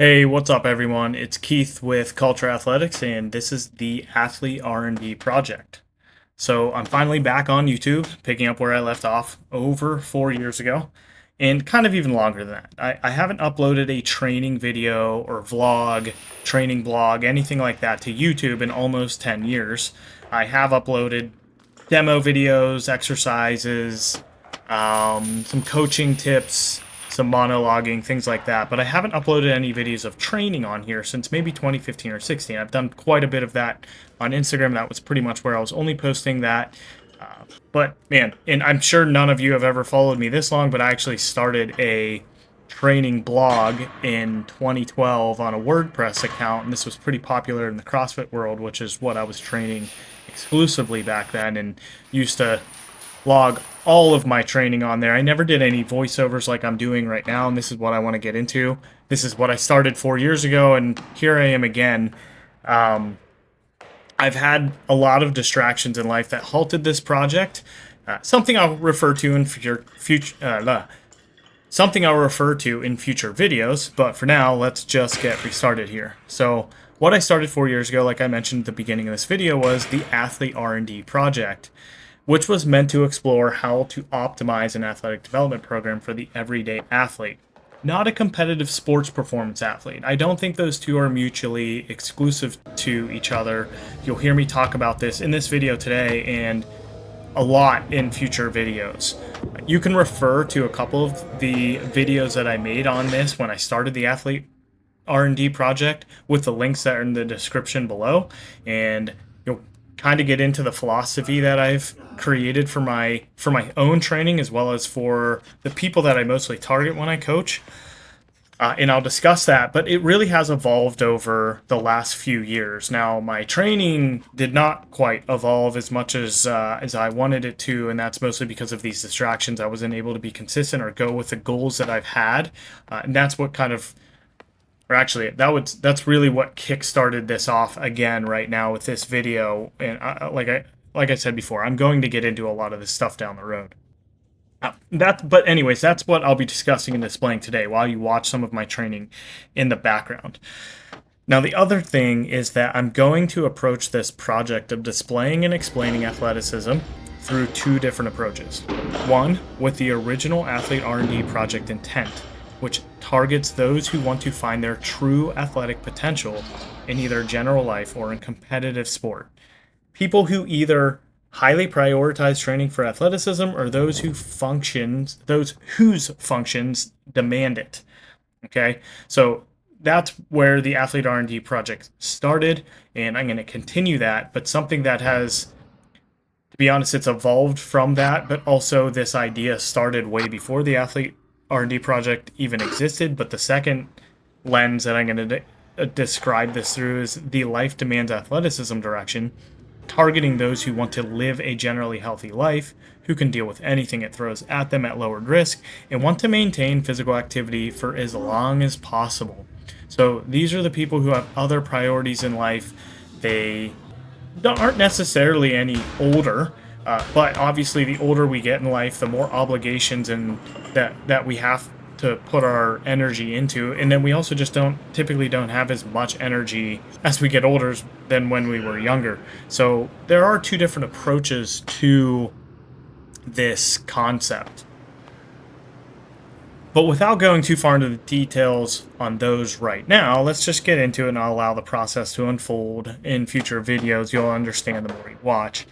Hey, what's up, everyone? It's Keith with Culture Athletics, and this is the AthleteR&D Project. So I'm finally back on YouTube, picking up where I left off over 4 years ago, and kind of even longer than that. I haven't uploaded a training video or vlog, training blog, anything like that to YouTube in almost 10 years. I have uploaded demo videos, exercises, some coaching tips, some monologuing, things like that. But I haven't uploaded any videos of training on here since maybe 2015 or 16. I've done quite a bit of that on Instagram. That was pretty much where I was only posting that. But man, and I'm sure none of you have ever followed me this long, but I actually started a training blog in 2012 on a WordPress account, and this was pretty popular in the CrossFit world, which is what I was training exclusively back then, and used to log all of my training on there. I never did any voiceovers like I'm doing right now, and this is what I want to get into. This is what I started 4 years ago, and here I am again. I've had a lot of distractions in life that halted this project. Something I'll refer to in something I'll refer to in future videos. But for now, let's just get restarted here. So, what I started 4 years ago, like I mentioned at the beginning of this video, was the AthleteR&D Project, which was meant to explore how to optimize an athletic development program for the everyday athlete, not a competitive sports performance athlete. I don't think those two are mutually exclusive to each other. You'll hear me talk about this in this video today and a lot in future videos. You can refer to a couple of the videos that I made on this when I started the AthleteR&D Project with the links that are in the description below, and you'll kind of get into the philosophy that I've created for my own training, as well as for the people that I mostly target when I coach. And I'll discuss that, but it really has evolved over the last few years. Now, my training did not quite evolve as much as I wanted it to, and that's mostly because of these distractions. I wasn't able to be consistent or go with the goals that I've had, and that's what kind of, or actually, that's really what kickstarted this off again right now with this video. And like I said before, I'm going to get into a lot of this stuff down the road. But anyways, that's what I'll be discussing and displaying today while you watch some of my training in the background. Now, the other thing is that I'm going to approach this project of displaying and explaining athleticism through two different approaches. One, with the original AthleteR&D Project intent, which targets those who want to find their true athletic potential in either general life or in competitive sport. People who either highly prioritize training for athleticism or those whose functions demand it. Okay, so that's where the AthleteR&D Project started, and I'm going to continue that, but something that has, to be honest, it's evolved from that, but also this idea started way before the AthleteR&D Project even existed. But the second lens that I'm going to describe this through is the life demands athleticism direction, targeting those who want to live a generally healthy life, who can deal with anything it throws at them at lowered risk, and want to maintain physical activity for as long as possible. So these are the people who have other priorities in life. They aren't necessarily any older, but obviously the older we get in life, the more obligations and that we have to put our energy into, and then we also just typically don't have as much energy as we get older than when we were younger. So there are two different approaches to this concept. But without going too far into the details on those right now, let's just get into it, and I'll allow the process to unfold in future videos. You'll understand the more you watch.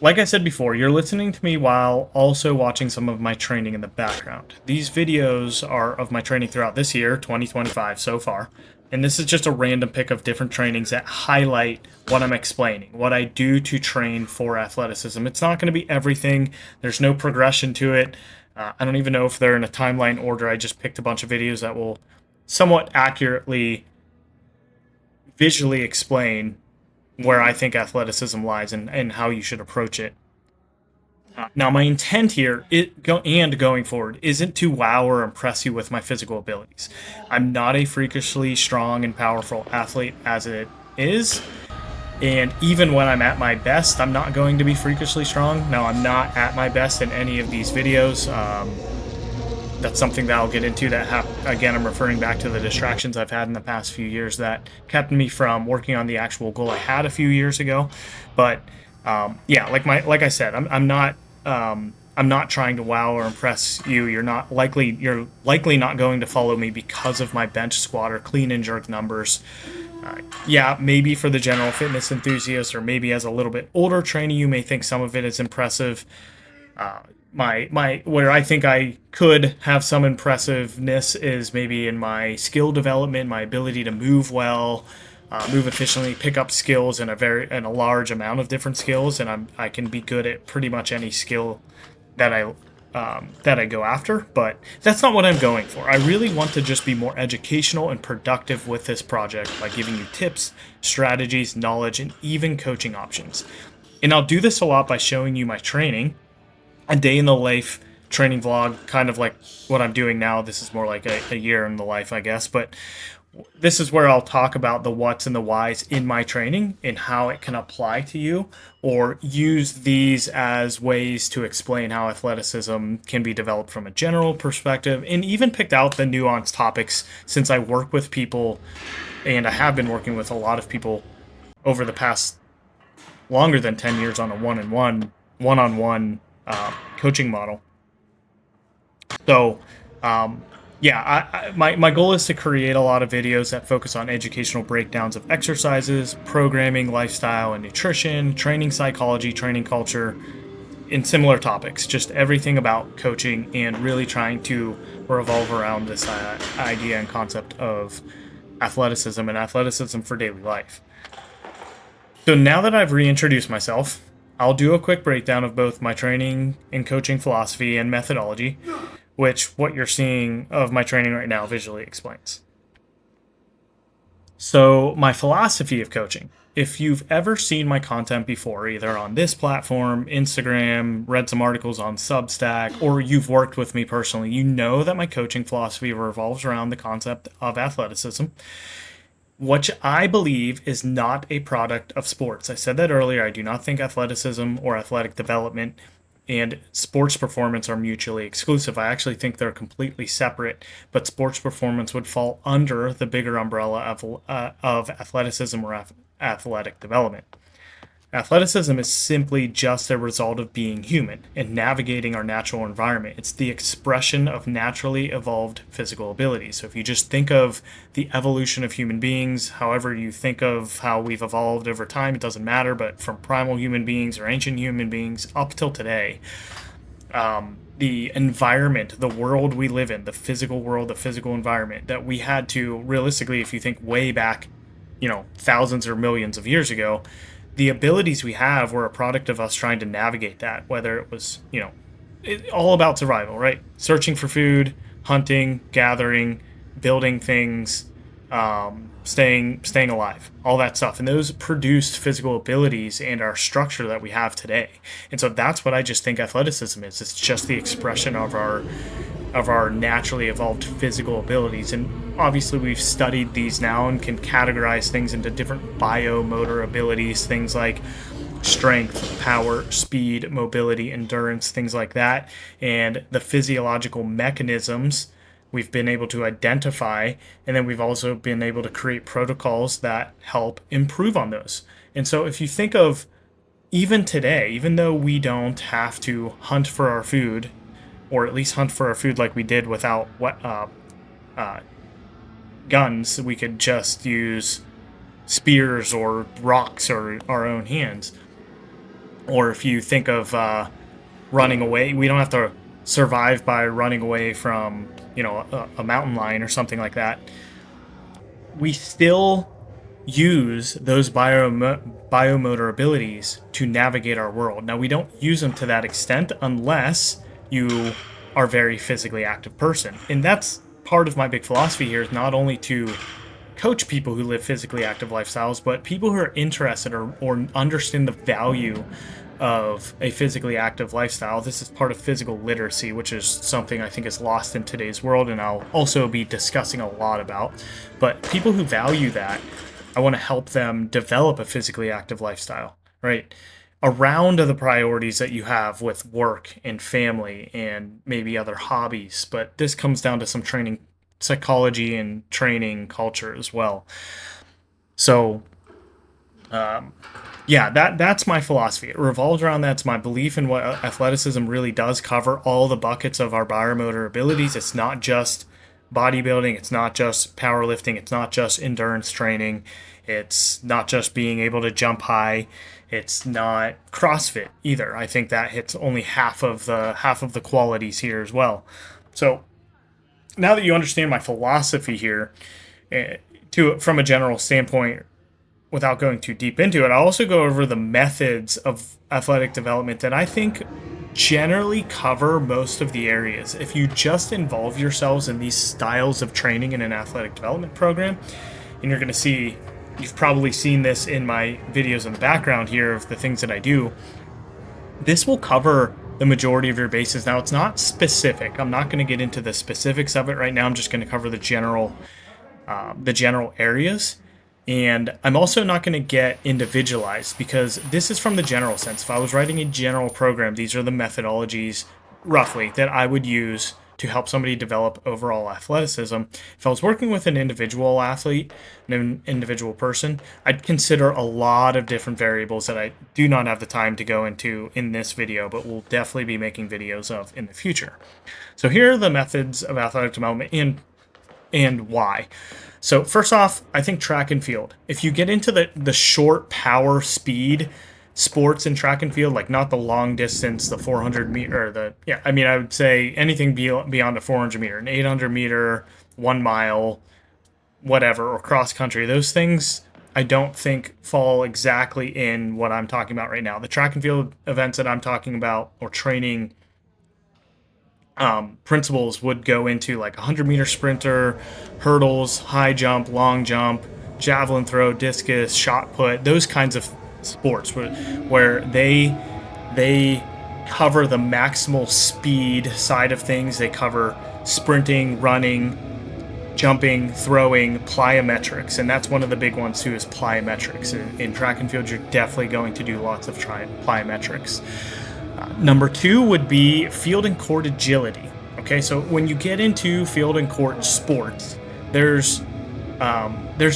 Like I said before, you're listening to me while also watching some of my training in the background. These videos are of my training throughout this year, 2025 so far, and this is just a random pick of different trainings that highlight what I'm explaining, what I do to train for athleticism. It's not going to be everything. There's no progression to it. I don't even know if they're in a timeline order. I just picked a bunch of videos that will somewhat accurately visually explain where I think athleticism lies and how you should approach it. Now, my intent here and going forward isn't to wow or impress you with my physical abilities. I'm not a freakishly strong and powerful athlete as it is, and even when I'm at my best, I'm not going to be freakishly strong. Now, I'm not at my best in any of these videos. That's something that I'll get into that again, I'm referring back to the distractions I've had in the past few years that kept me from working on the actual goal I had a few years ago. But yeah, like I said, I'm not trying to wow or impress you. You're likely not going to follow me because of my bench squat or clean and jerk numbers. Yeah, maybe for the general fitness enthusiast, or maybe as a little bit older trainee, you may think some of it is impressive. My where I think I could have some impressiveness is maybe in my skill development, my ability to move well, move efficiently, pick up skills in a large amount of different skills, and I can be good at pretty much any skill that I go after. But that's not what I'm going for. I really want to just be more educational and productive with this project by giving you tips, strategies, knowledge, and even coaching options. And I'll do this a lot by showing you my training, a day in the life training vlog, kind of like what I'm doing now. This is more like a year in the life, I guess. But this is where I'll talk about the what's and the whys in my training and how it can apply to you, or use these as ways to explain how athleticism can be developed from a general perspective, and even picked out the nuanced topics since I work with people, and I have been working with a lot of people over the past longer than 10 years on a one-on-one coaching model. So, yeah, my goal is to create a lot of videos that focus on educational breakdowns of exercises, programming, lifestyle, and nutrition, training psychology, training culture, and similar topics. Just everything about coaching, and really trying to revolve around this idea and concept of athleticism and athleticism for daily life. So now that I've reintroduced myself, I'll do a quick breakdown of both my training and coaching philosophy and methodology, which what you're seeing of my training right now visually explains. So, my philosophy of coaching. If you've ever seen my content before, either on this platform, Instagram, read some articles on Substack, or you've worked with me personally, you know that my coaching philosophy revolves around the concept of athleticism, which I believe is not a product of sports. I said that earlier. I do not think athleticism or athletic development and sports performance are mutually exclusive. I actually think they're completely separate, but sports performance would fall under the bigger umbrella of athleticism or athletic development. Athleticism is simply just a result of being human and navigating our natural environment. It's the expression of naturally evolved physical abilities. So if you just think of the evolution of human beings, however you think of how we've evolved over time, it doesn't matter, but from primal human beings or ancient human beings up till today, the environment, the world we live in, the physical world, the physical environment that we had to, realistically, if you think way back, thousands or millions of years ago, the abilities we have were a product of us trying to navigate that, whether it was, all about survival, right? Searching for food, hunting, gathering, building things, staying alive, all that stuff. And those produced physical abilities and our structure that we have today. And so that's what I just think athleticism is. It's just the expression of our naturally evolved physical abilities. And obviously we've studied these now and can categorize things into different biomotor abilities, things like strength, power, speed, mobility, endurance, things like that. And the physiological mechanisms we've been able to identify, and then we've also been able to create protocols that help improve on those. And so if you think of even today, even though we don't have to hunt for our food, or at least hunt for our food like we did without guns, we could just use spears or rocks or our own hands. Or if you think of running away, we don't have to survive by running away from a mountain lion or something like that. We still use those biomotor abilities to navigate our world. Now, we don't use them to that extent unless you are a very physically active person. And that's part of my big philosophy here, is not only to coach people who live physically active lifestyles, but people who are interested or understand the value of a physically active lifestyle. This is part of physical literacy, which is something I think is lost in today's world, and I'll also be discussing a lot about. But people who value that, I want to help them develop a physically active lifestyle, right? around the priorities that you have with work and family and maybe other hobbies. But this comes down to some training psychology and training culture as well. So, yeah, that's my philosophy. It revolves around that. It's my belief in what athleticism really does cover all the buckets of our biomotor abilities. It's not just bodybuilding. It's not just powerlifting. It's not just endurance training. It's not just being able to jump high. It's not CrossFit either. I think that hits only half of the qualities here as well. So now that you understand my philosophy here, from a general standpoint, without going too deep into it, I'll also go over the methods of athletic development that I think generally cover most of the areas. If you just involve yourselves in these styles of training in an athletic development program, and you're going to see, you've probably seen this in my videos in the background here of the things that I do, this will cover the majority of your bases. Now, it's not specific. I'm not going to get into the specifics of it right now. I'm just going to cover the general areas. And I'm also not going to get individualized because this is from the general sense. If I was writing a general program, these are the methodologies roughly that I would use to help somebody develop overall athleticism. If I was working with an individual athlete, an individual person, I'd consider a lot of different variables that I do not have the time to go into in this video, but we'll definitely be making videos of in the future. So here are the methods of athletic development and why. So first off, I think track and field. If you get into the short power speed sports in track and field, like not the long distance, the 400 meter, I would say anything beyond a 400 meter, an 800 meter, 1 mile, whatever, or cross country, those things I don't think fall exactly in what I'm talking about right now. The track and field events that I'm talking about or training principles would go into like 100-meter sprinter, hurdles, high jump, long jump, javelin throw, discus, shot put, those kinds of sports where they cover the maximal speed side of things. They cover sprinting, running, jumping, throwing, plyometrics, and that's one of the big ones too, is plyometrics. In track and field, you're definitely going to do lots of plyometrics. Number 2 would be field and court agility. Okay, so when you get into field and court sports, there's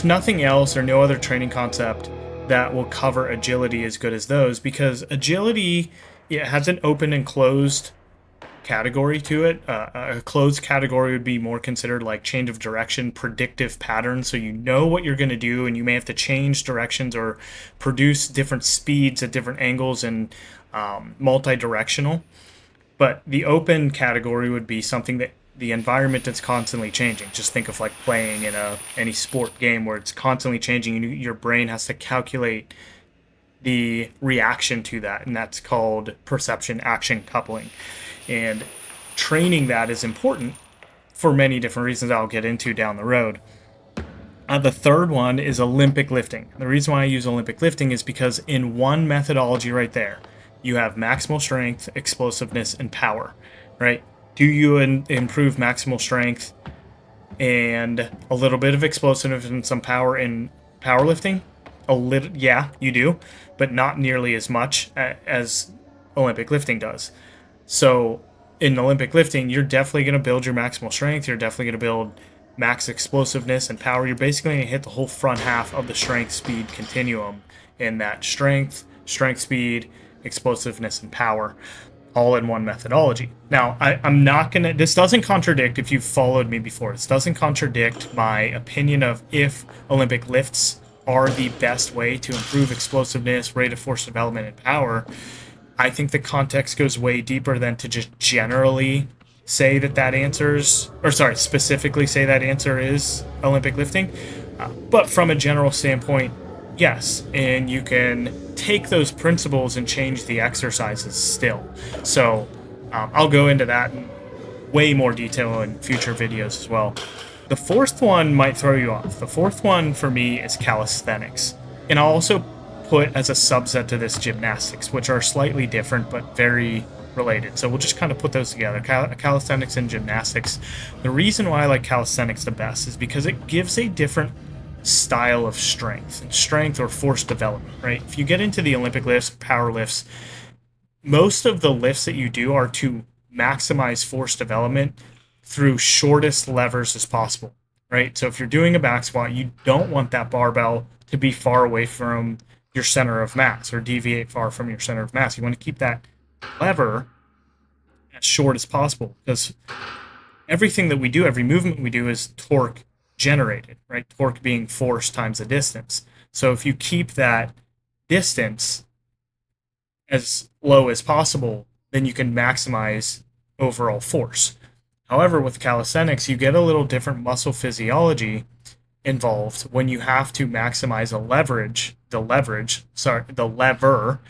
nothing else or no other training concept that will cover agility as good as those, because agility, it has an open and closed category to it. A closed category would be more considered like change of direction, predictive patterns. So you know what you're going to do, and you may have to change directions or produce different speeds at different angles and multi-directional. But the open category would be something that the environment that's constantly changing. Just think of like playing in any sport game where it's constantly changing and your brain has to calculate the reaction to that, and that's called perception action coupling. And training that is important for many different reasons I'll get into down the road. The third one is Olympic lifting. The reason why I use Olympic lifting is because in one methodology right there, you have maximal strength, explosiveness, and power, right? Do you improve maximal strength and a little bit of explosiveness and some power in powerlifting? A little, yeah, you do, but not nearly as much as Olympic lifting does. So in Olympic lifting, you're definitely going to build your maximal strength. You're definitely going to build max explosiveness and power. You're basically going to hit the whole front half of the strength-speed continuum in that strength, speed, explosiveness, and power, all in one methodology. Now, I'm not going to, this doesn't contradict, if you've followed me before, this doesn't contradict my opinion of if Olympic lifts are the best way to improve explosiveness, rate of force development, and power. I think the context goes way deeper than to just generally say that answers, or sorry, specifically say that answer is Olympic lifting. But from a general standpoint, yes. And you can take those principles and change the exercises still. So I'll go into that in way more detail in future videos as well. The fourth one might throw you off. The fourth one for me is calisthenics. And I'll also put as a subset to this gymnastics, which are slightly different but very related. So we'll just kind of put those together, calisthenics and gymnastics. The reason why I like calisthenics the best is because it gives a different style of strength or force development, right? If you get into the Olympic lifts, power lifts, most of the lifts that you do are to maximize force development through shortest levers as possible, right? So if you're doing a back squat, you don't want that barbell to be far away from your center of mass or deviate far from your center of mass. You want to keep that lever as short as possible, because everything that we do, every movement we do is torque generated, right? Torque being force times the distance. So if you keep that distance as low as possible, then you can maximize overall force. However, with calisthenics, you get a little different muscle physiology involved when you have to maximize the lever,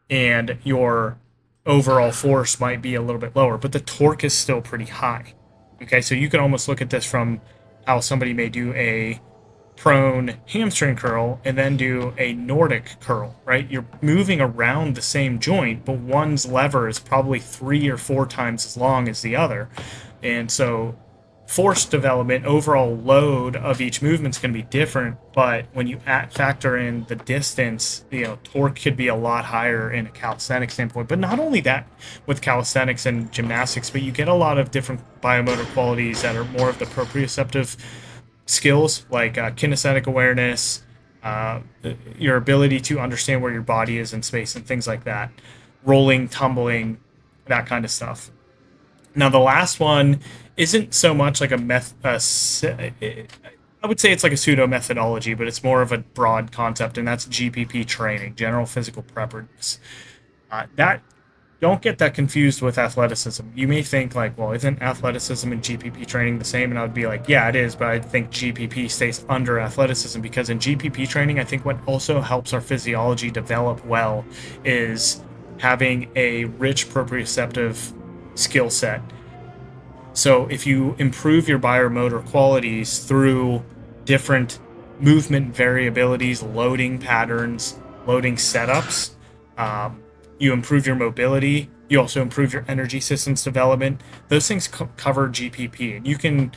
and your overall force might be a little bit lower, but the torque is still pretty high. Okay, so you can almost look at this from how somebody may do a prone hamstring curl and then do a Nordic curl, right? You're moving around the same joint, but one's lever is probably 3 or 4 times as long as the other. And so force development, overall load of each movement is going to be different, but when you factor in the distance, torque could be a lot higher in a calisthenics standpoint. But not only that with calisthenics and gymnastics, but you get a lot of different biomotor qualities that are more of the proprioceptive skills, like kinesthetic awareness, your ability to understand where your body is in space and things like that, rolling, tumbling, that kind of stuff. Now, the last one isn't so much like I would say it's like a pseudo methodology, but it's more of a broad concept, and that's GPP training, general physical preparedness. That don't get that confused with athleticism. You may think like, well, isn't athleticism and GPP training the same? And I would be like, yeah, it is, but I think GPP stays under athleticism, because in GPP training, I think what also helps our physiology develop well is having a rich proprioceptive skill set. So if you improve your biomotor qualities through different movement variabilities, loading patterns, loading setups, you improve your mobility. You also improve your energy systems development. Those things cover GPP, and you can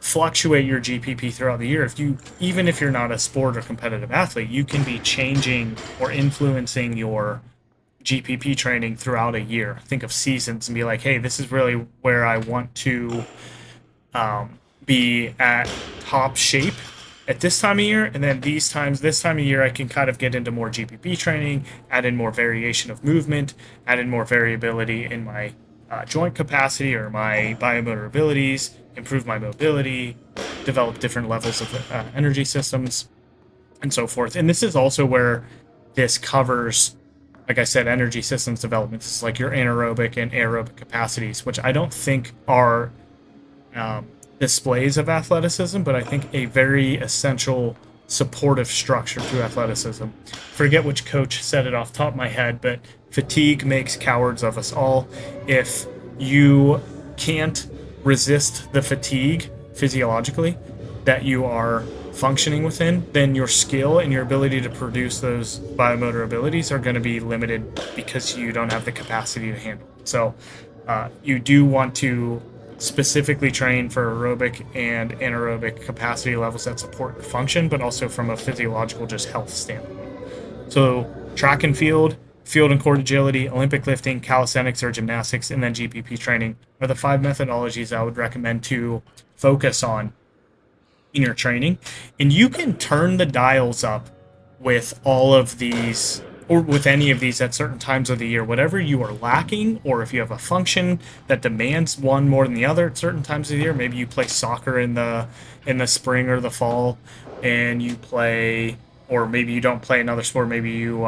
fluctuate your GPP throughout the year. Even if you're not a sport or competitive athlete, you can be changing or influencing your GPP training throughout a year. Think of seasons and be like, hey, this is really where I want to be at top shape at this time of year, and then this time of year, I can kind of get into more GPP training, add in more variation of movement, add in more variability in my joint capacity or my biomotor abilities, improve my mobility, develop different levels of energy systems, and so forth. And this is also where this covers, like I said, energy systems development. This is like your anaerobic and aerobic capacities, which I don't think are displays of athleticism, but I think a very essential supportive structure to athleticism. Forget which coach said it off the top of my head, but fatigue makes cowards of us all. If you can't resist the fatigue physiologically that you are functioning within, then your skill and your ability to produce those biomotor abilities are going to be limited because you don't have the capacity to handle it. So you do want to specifically train for aerobic and anaerobic capacity levels that support your function, but also from a physiological just health standpoint. So track and field and core agility, Olympic lifting, calisthenics or gymnastics, and then GPP training are the 5 methodologies I would recommend to focus on in your training. And you can turn the dials up with all of these, or with any of these at certain times of the year, whatever you are lacking, or if you have a function that demands one more than the other at certain times of the year. Maybe you play soccer in the spring or the fall, and you play, or maybe you don't play another sport. Maybe you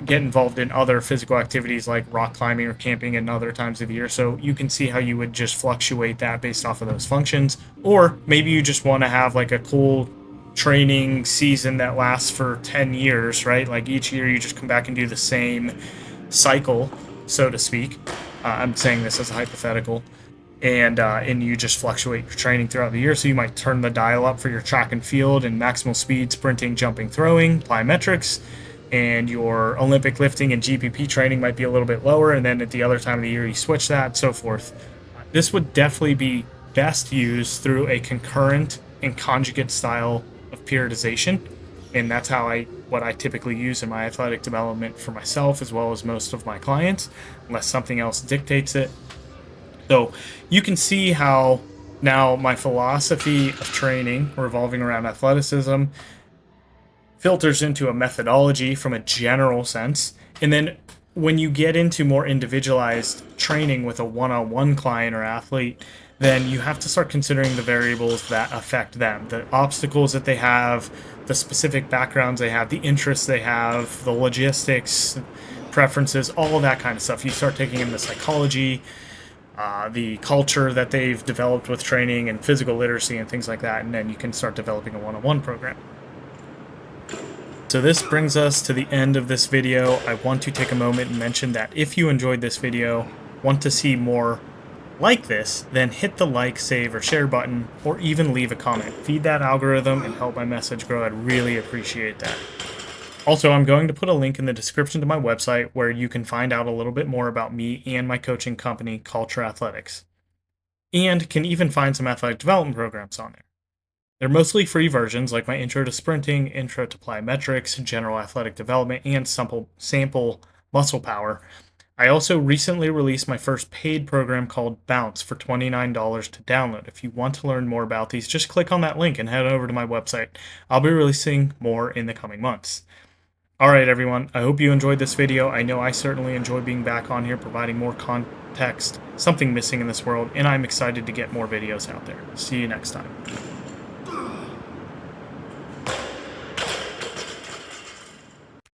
get involved in other physical activities like rock climbing or camping at other times of the year. So you can see how you would just fluctuate that based off of those functions. Or maybe you just want to have like a cool training season that lasts for 10 years, right? Like each year you just come back and do the same cycle, so to speak. I'm saying this as a hypothetical. And you just fluctuate your training throughout the year. So you might turn the dial up for your track and field and maximal speed, sprinting, jumping, throwing, plyometrics, and your Olympic lifting and GPP training might be a little bit lower. And then at the other time of the year, you switch that, so forth. This would definitely be best used through a concurrent and conjugate style of periodization, and that's what I typically use in my athletic development for myself as well as most of my clients, unless something else dictates it. So you can see how now my philosophy of training revolving around athleticism filters into a methodology from a general sense. And then when you get into more individualized training with a one-on-one client or athlete, then you have to start considering the variables that affect them, the obstacles that they have, the specific backgrounds they have, the interests they have, the logistics, preferences, all of that kind of stuff. You start taking in the psychology, the culture that they've developed with training and physical literacy and things like that, and then you can start developing a one-on-one program. So this brings us to the end of this video. I want to take a moment and mention that if you enjoyed this video, want to see more like this, then hit the like, save, or share button, or even leave a comment. Feed that algorithm and help my message grow. I'd really appreciate that. Also, I'm going to put a link in the description to my website where you can find out a little bit more about me and my coaching company, Culture Athletics, and can even find some athletic development programs on there. They're mostly free versions like my Intro to Sprinting, Intro to Plyometrics, General Athletic Development, and Sample Muscle Power. I also recently released my first paid program called Bounce for $29 to download. If you want to learn more about these, just click on that link and head over to my website. I'll be releasing more in the coming months. Alright everyone, I hope you enjoyed this video. I know I certainly enjoy being back on here providing more context, something missing in this world, and I'm excited to get more videos out there. See you next time.